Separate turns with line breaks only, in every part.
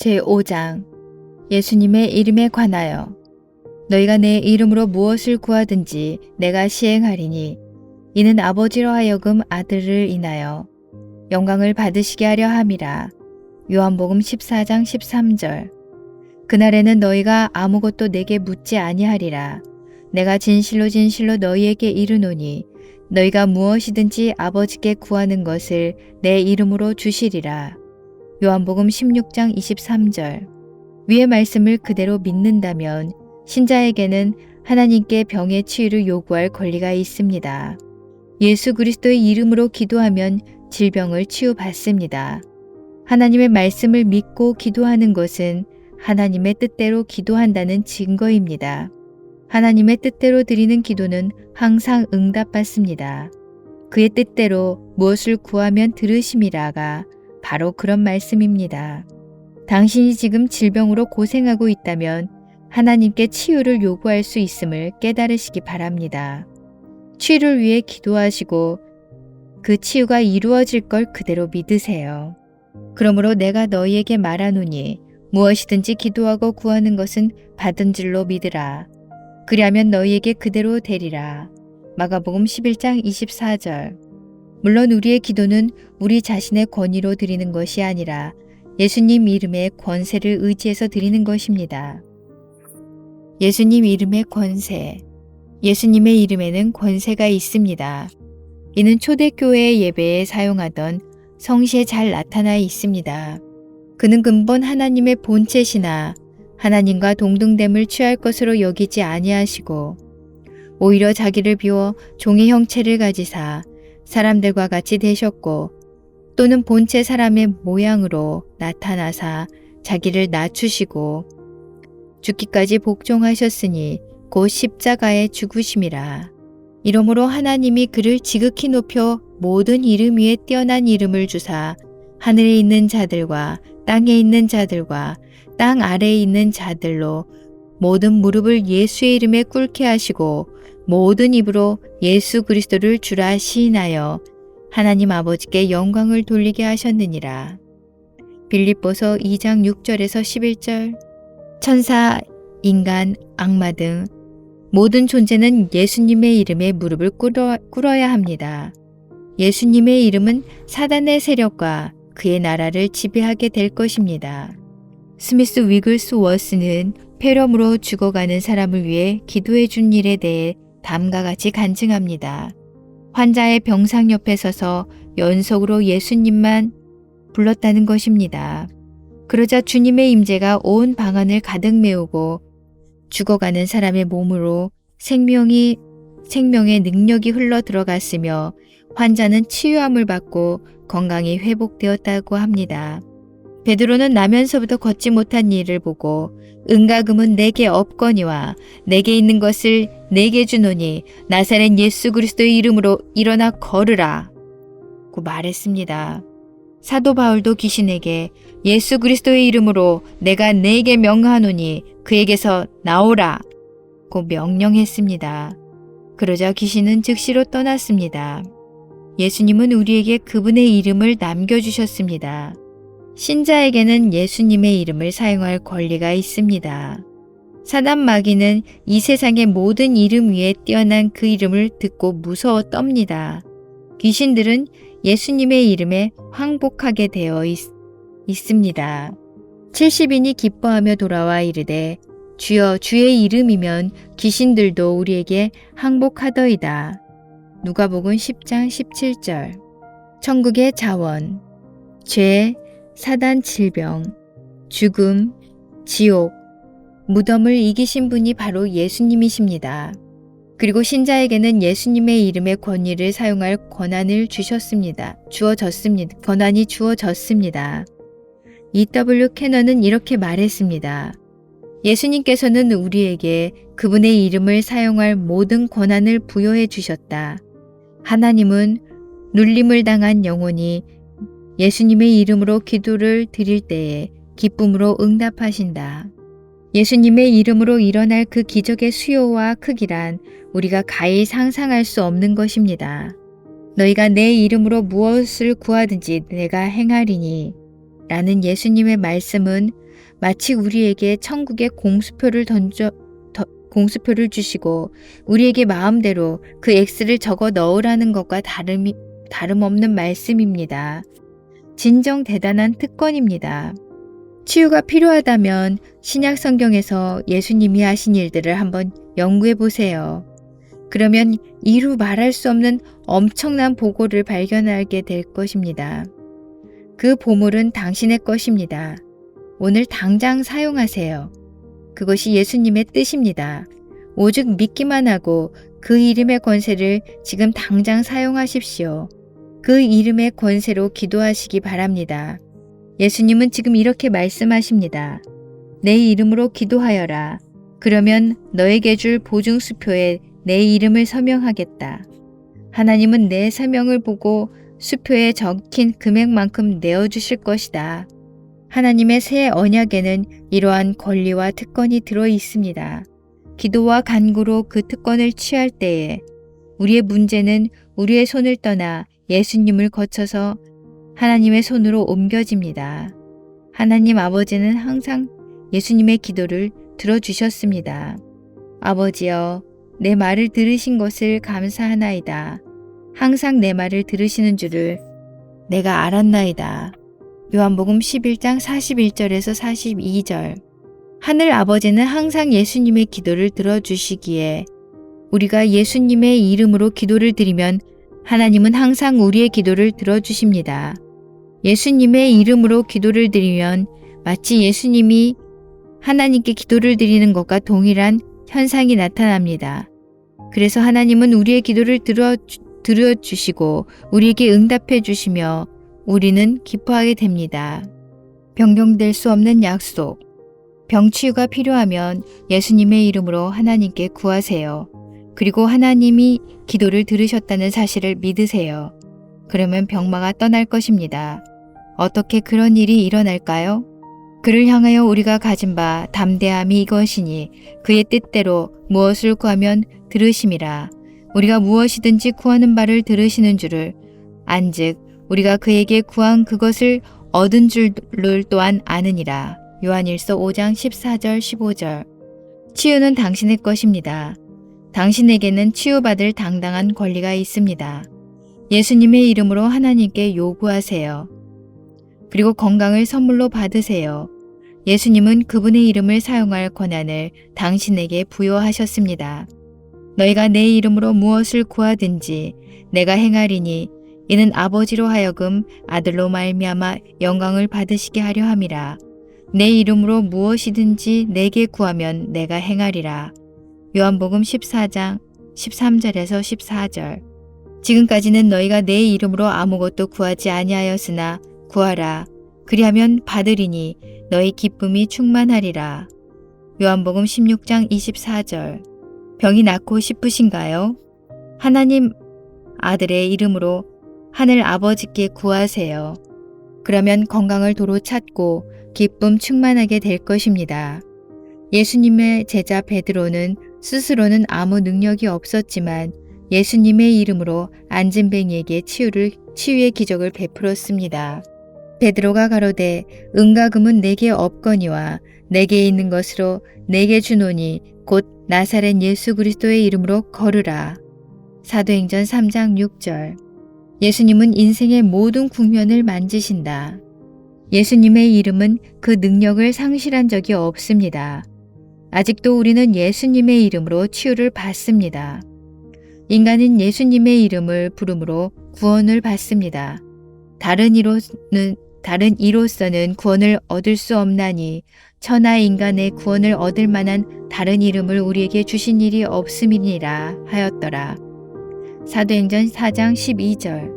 제5장 예수님의 이름에 관하여 너희가 내 이름으로 무엇을 구하든지 내가 시행하리니 이는 아버지로 하여금 아들을 인하여 영광을 받으시게 하려 함이라. 요한복음 14장 13절. 그날에는 너희가 아무것도 내게 묻지 아니하리라. 내가 진실로 진실로 너희에게 이르노니 너희가 무엇이든지 아버지께 구하는 것을 내 이름으로 주시리라. 요한복음 16장 23절. 위의 말씀을 그대로 믿는다면 신자에게는 하나님께 병의 치유를 요구할 권리가 있습니다. 예수 그리스도의 이름으로 기도하면 질병을 치유받습니다. 하나님의 말씀을 믿고 기도하는 것은 하나님의 뜻대로 기도한다는 증거입니다. 하나님의 뜻대로 드리는 기도는 항상 응답받습니다. 그의 뜻대로 무엇을 구하면 들으심이라가 바로 그런 말씀입니다. 당신이 지금 질병으로 고생하고 있다면 하나님께 치유를 요구할 수 있음을 깨달으시기 바랍니다. 치유를 위해 기도하시고 그 치유가 이루어질 걸 그대로 믿으세요. 그러므로 내가 너희에게 말하노니 무엇이든지 기도하고 구하는 것은 받은 줄로 믿으라. 그리하면 너희에게 그대로 되리라. 마가복음 11장 24절. 물론 우리의 기도는 우리 자신의 권위로 드리는 것이 아니라 예수님 이름의 권세를 의지해서 드리는 것입니다. 예수님 이름의 권세. 예수님의 이름에는 권세가 있습니다. 이는 초대교회의 예배에 사용하던 성시에 잘 나타나 있습니다. 그는 근본 하나님의 본체시나 하나님과 동등됨을 취할 것으로 여기지 아니하시고 오히려 자기를 비워 종의 형체를 가지사 사람들과 같이 되셨고 또는 본체 사람의 모양으로 나타나사 자기를 낮추시고 죽기까지 복종하셨으니 곧 십자가에 죽으심이라. 이러므로 하나님이 그를 지극히 높여 모든 이름 위에 뛰어난 이름을 주사 하늘에 있는 자들과 땅에 있는 자들과 땅 아래에 있는 자들로 모든 무릎을 예수의 이름에 꿇게 하시고 모든 입으로 예수 그리스도를 주라 시인하여 하나님 아버지께 영광을 돌리게 하셨느니라. 빌립보서 2장 6절에서 11절. 천사, 인간, 악마 등 모든 존재는 예수님의 이름에 무릎을 꿇어야 합니다. 예수님의 이름은 사단의 세력과 그의 나라를 지배하게 될 것입니다. 스미스 위글스 워스는 폐렴으로 죽어가는 사람을 위해 기도해 준 일에 대해 다음과 같이 간증합니다. 환자의 병상 옆에 서서 연속으로 예수님만 불렀다는 것입니다. 그러자 주님의 임재가 온 방안을 가득 메우고 죽어가는 사람의 몸으로 생명의 능력이 흘러 들어갔으며 환자는 치유함을 받고 건강이 회복되었다고 합니다. 베드로는 나면서부터 걷지 못한 이를 보고 은과 금은 내게 없거니와 내게 있는 것을 내게 주노니 나사렛 예수 그리스도의 이름으로 일어나 걸으라 고 말했습니다. 사도 바울도 귀신에게 예수 그리스도의 이름으로 내가 네게 명하노니 그에게서 나오라 고 명령했습니다. 그러자 귀신은 즉시로 떠났습니다. 예수님은 우리에게 그분의 이름을 남겨주셨습니다. 신자에게는 예수님의 이름을 사용할 권리가 있습니다. 사단 마귀는 이 세상의 모든 이름 위에 뛰어난 그 이름을 듣고 무서워 떱니다. 귀신들은 예수님의 이름에 항복하게 되어 있습니다. 70인이 기뻐하며 돌아와 이르되 주여 주의 이름이면 귀신들도 우리에게 항복하더이다. 누가복음 10장 17절. 천국의 자원, 죄, 사단 질병, 죽음, 지옥, 무덤을 이기신 분이 바로 예수님이십니다. 그리고 신자에게는 예수님의 이름의 권위를 사용할 권한이 주어졌습니다. E.W. 캐넌은 이렇게 말했습니다. 예수님께서는 우리에게 그분의 이름을 사용할 모든 권한을 부여해 주셨다. 하나님은 눌림을 당한 영혼이 예수님의 이름으로 기도를 드릴 때에 기쁨으로 응답하신다. 예수님의 이름으로 일어날 그 기적의 수요와 크기란 우리가 가히 상상할 수 없는 것입니다. 너희가 내 이름으로 무엇을 구하든지 내가 행하리니 라는 예수님의 말씀은 마치 우리에게 천국의 공수표를 주시고 우리에게 마음대로 그 X를 적어 넣으라는 것과 다름없는 말씀입니다. 진정 대단한 특권입니다. 치유가 필요하다면 신약 성경에서 예수님이 하신 일들을 한번 연구해 보세요. 그러면 이루 말할 수 없는 엄청난 보고를 발견하게 될 것입니다. 그 보물은 당신의 것입니다. 오늘 당장 사용하세요. 그것이 예수님의 뜻입니다. 오직 믿기만 하고 그 이름의 권세를 지금 당장 사용하십시오. 그 이름의 권세로 기도하시기 바랍니다. 예수님은 지금 이렇게 말씀하십니다. 내 이름으로 기도하여라. 그러면 너에게 줄 보증수표에 내 이름을 서명하겠다. 하나님은 내 서명을 보고 수표에 적힌 금액만큼 내어주실 것이다. 하나님의 새 언약에는 이러한 권리와 특권이 들어 있습니다. 기도와 간구로 그 특권을 취할 때에 우리의 문제는 우리의 손을 떠나 예수님을 거쳐서 하나님의 손으로 옮겨집니다. 하나님 아버지는 항상 예수님의 기도를 들어주셨습니다. 아버지여, 내 말을 들으신 것을 감사하나이다. 항상 내 말을 들으시는 줄을 내가 알았나이다. 요한복음 11장 41절에서 42절. 하늘 아버지는 항상 예수님의 기도를 들어주시기에 우리가 예수님의 이름으로 기도를 드리면 하나님은 항상 우리의 기도를 들어주십니다. 예수님의 이름으로 기도를 드리면 마치 예수님이 하나님께 기도를 드리는 것과 동일한 현상이 나타납니다. 그래서 하나님은 우리의 기도를 들어주시고 우리에게 응답해 주시며 우리는 기뻐하게 됩니다. 변경될 수 없는 약속. 병치유가 필요하면 예수님의 이름으로 하나님께 구하세요. 그리고 하나님이 기도를 들으셨다는 사실을 믿으세요. 그러면 병마가 떠날 것입니다. 어떻게 그런 일이 일어날까요? 그를 향하여 우리가 가진 바 담대함이 이것이니 그의 뜻대로 무엇을 구하면 들으심이라. 우리가 무엇이든지 구하는 바를 들으시는 줄을 안즉 우리가 그에게 구한 그것을 얻은 줄을 또한 아느니라. 요한일서 5장 14절 15절. 치유는 당신의 것입니다. 당신에게는 치유받을 당당한 권리가 있습니다. 예수님의 이름으로 하나님께 요구하세요. 그리고 건강을 선물로 받으세요. 예수님은 그분의 이름을 사용할 권한을 당신에게 부여하셨습니다. 너희가 내 이름으로 무엇을 구하든지 내가 행하리니 이는 아버지로 하여금 아들로 말미암아 영광을 받으시게 하려 함이라. 내 이름으로 무엇이든지 내게 구하면 내가 행하리라. 요한복음 14장 13절에서 14절. 지금까지는 너희가 내 이름으로 아무것도 구하지 아니하였으나 구하라. 그리하면 받으리니 너희 기쁨이 충만하리라. 요한복음 16장 24절. 병이 낫고 싶으신가요? 하나님 아들의 이름으로 하늘 아버지께 구하세요. 그러면 건강을 도로 찾고 기쁨 충만하게 될 것입니다. 예수님의 제자 베드로는 스스로는 아무 능력이 없었지만 예수님의 이름으로 안진뱅이에게 치유의 기적을 베풀었습니다. 베드로가 가로되 은과 금은 내게 없거니와 내게 있는 것으로 내게 주노니 곧 나사렛 예수 그리스도의 이름으로 걸으라. 사도행전 3장 6절. 예수님은 인생의 모든 국면을 만지신다. 예수님의 이름은 그 능력을 상실한 적이 없습니다. 아직도 우리는 예수님의 이름으로 치유를 받습니다. 인간은 예수님의 이름을 부름으로 구원을 받습니다. 다른 이로서는 구원을 얻을 수 없나니 천하 인간의 구원을 얻을 만한 다른 이름을 우리에게 주신 일이 없음이니라 하였더라. 사도행전 4장 12절.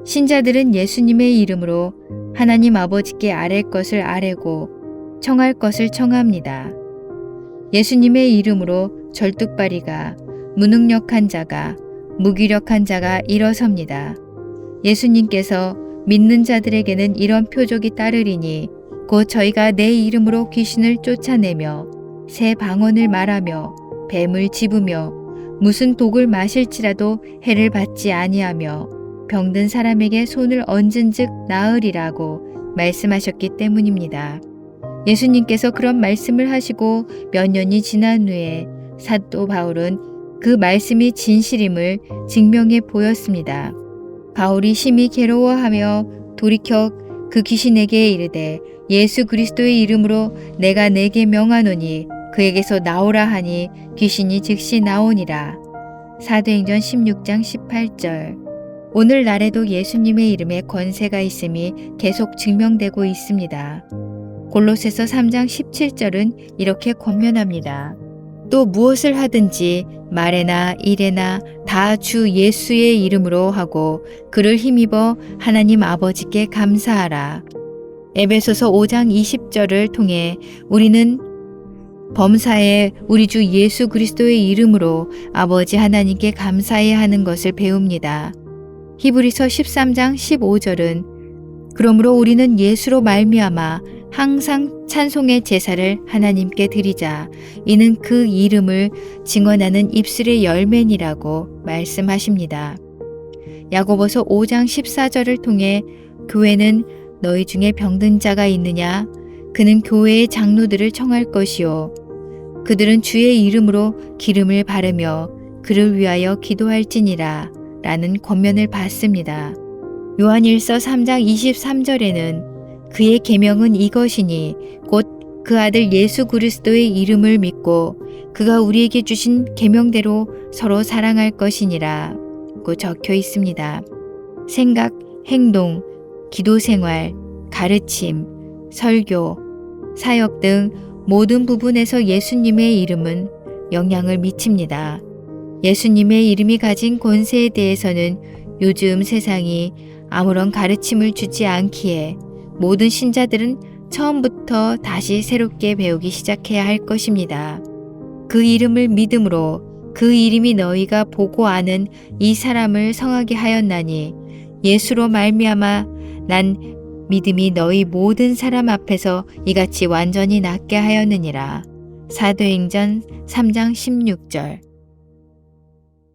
신자들은 예수님의 이름으로 하나님 아버지께 아랠 것을 아뢰고 청할 것을 청합니다. 예수님의 이름으로 절뚝발이가 무능력한 자가 무기력한 자가 일어섭니다. 예수님께서 믿는 자들에게는 이런 표적이 따르리니 곧 저희가 내 이름으로 귀신을 쫓아내며 새 방언을 말하며 뱀을 집으며 무슨 독을 마실지라도 해를 받지 아니하며 병든 사람에게 손을 얹은즉 나으리라고 말씀하셨기 때문입니다. 예수님께서 그런 말씀을 하시고 몇 년이 지난 후에 사도 바울은 그 말씀이 진실임을 증명해 보였습니다. 바울이 심히 괴로워하며 돌이켜 그 귀신에게 이르되 예수 그리스도의 이름으로 내가 내게 명하노니 그에게서 나오라 하니 귀신이 즉시 나오니라. 사도행전 16장 18절. 오늘날에도 예수님의 이름에 권세가 있음이 계속 증명되고 있습니다. 골로새서 3장 17절은 이렇게 권면합니다. 또 무엇을 하든지 말에나 일에나 다 주 예수의 이름으로 하고 그를 힘입어 하나님 아버지께 감사하라. 에베소서 5장 20절을 통해 우리는 범사에 우리 주 예수 그리스도의 이름으로 아버지 하나님께 감사해야 하는 것을 배웁니다. 히브리서 13장 15절은 그러므로 우리는 예수로 말미암아 항상 찬송의 제사를 하나님께 드리자. 이는 그 이름을 증언하는 입술의 열매니라고 말씀하십니다. 야고보서 5장 14절을 통해 교회는 너희 중에 병든 자가 있느냐? 그는 교회의 장로들을 청할 것이요. 그들은 주의 이름으로 기름을 바르며 그를 위하여 기도할지니라 라는 권면을 받습니다. 요한일서 3장 23절에는 그의 계명은 이것이니 곧 그 아들 예수 그리스도의 이름을 믿고 그가 우리에게 주신 계명대로 서로 사랑할 것이니라고 적혀 있습니다. 생각, 행동, 기도 생활, 가르침, 설교, 사역 등 모든 부분에서 예수님의 이름은 영향을 미칩니다. 예수님의 이름이 가진 권세에 대해서는 요즘 세상이 아무런 가르침을 주지 않기에 모든 신자들은 처음부터 다시 새롭게 배우기 시작해야 할 것입니다. 그 이름을 믿음으로 그 이름이 너희가 보고 아는 이 사람을 성하게 하였나니 예수로 말미암아 난 믿음이 너희 모든 사람 앞에서 이같이 완전히 낫게 하였느니라. 사도행전 3장 16절.